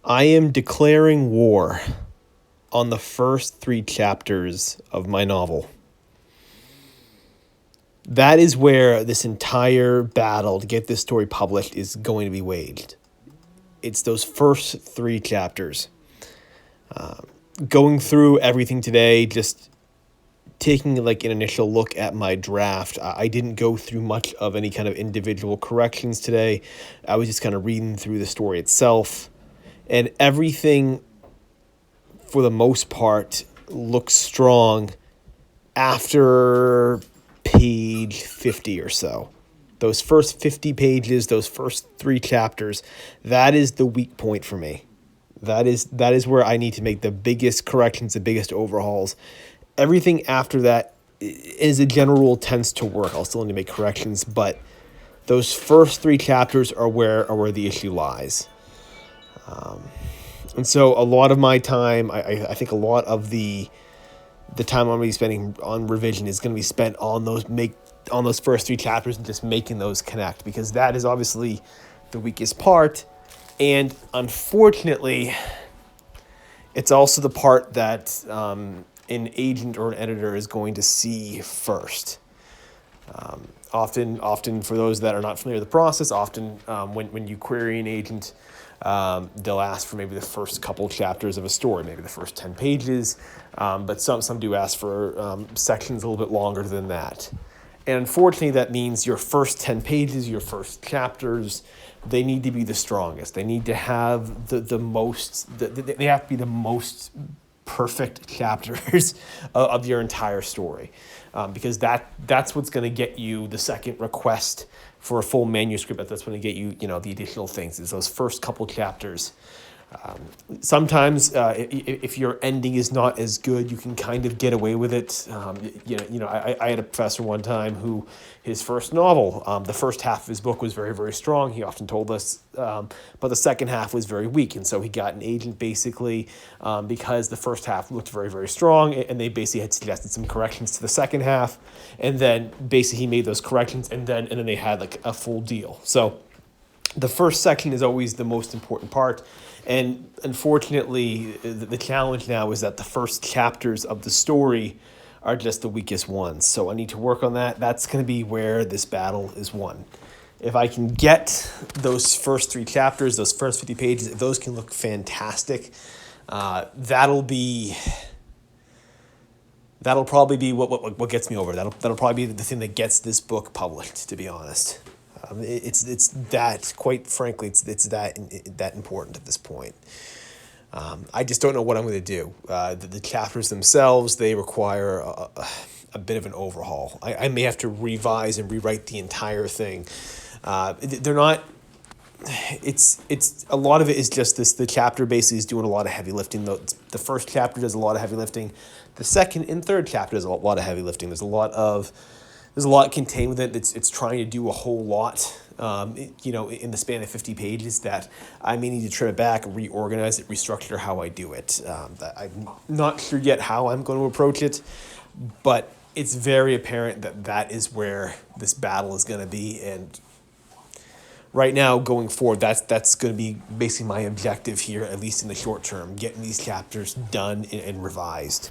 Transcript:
I am declaring war on the first 3 chapters of my novel. That is where this entire battle to get this story published is going to be waged. It's those first 3 chapters. Going through everything today, just taking like an initial look at my draft. I didn't go through much of any kind of individual corrections today. I was just kind of reading through the story itself. And everything, for the most part, looks strong after page 50 or so. Those first 50 pages, those first 3 chapters, that is the weak point for me. That is where I need to make the biggest corrections, the biggest overhauls. Everything after that, as a general rule, tends to work. I'll still need to make corrections, but those first 3 chapters are where the issue lies. And so a lot of my time, I think a lot of the time I'm going to be spending on revision is going to be spent on those first 3 chapters and just making those connect, because that is obviously the weakest part. And unfortunately, it's also the part that an agent or an editor is going to see first. Often for those that are not familiar with the process, when you query an agent, they'll ask for maybe the first couple chapters of a story, maybe the first 10 pages, but some do ask for sections a little bit longer than that. And unfortunately, that means your first 10 pages, your first chapters, they need to be the strongest. They need to have the most, they have to be the most perfect chapters of your entire story, because that's what's going to get you the second request for a full manuscript. That's going to get you, the additional things, is those first couple chapters. Sometimes if your ending is not as good, you can kind of get away with it. I had a professor one time who, his first novel, the first half of his book was very, very strong. He often told us, but the second half was very weak. And so he got an agent basically because the first half looked very, very strong, and they basically had suggested some corrections to the second half. And then basically he made those corrections, and then they had like a full deal. So the first section is always the most important part. And unfortunately, the challenge now is that the first chapters of the story are just the weakest ones. So I need to work on that. That's going to be where this battle is won. If I can get those first 3 chapters, those first 50 pages, if those can look fantastic, that'll probably be what gets me over. That'll probably be the thing that gets this book published, to be honest. It's that, quite frankly, it's that important at this point. I just don't know what I'm going to do. The chapters themselves, they require a bit of an overhaul. I may have to revise and rewrite the entire thing. They're not. It's a lot of it is just this. The chapter basically is doing a lot of heavy lifting. The first chapter does a lot of heavy lifting. The second and third chapter does a lot of heavy lifting. There's a lot contained with it. It's trying to do a whole lot, in the span of 50 pages, that I may need to trim it back, reorganize it, restructure how I do it. I'm not sure yet how I'm going to approach it, but it's very apparent that is where this battle is going to be. And right now, going forward, that's going to be basically my objective here, at least in the short term, getting these chapters done and revised.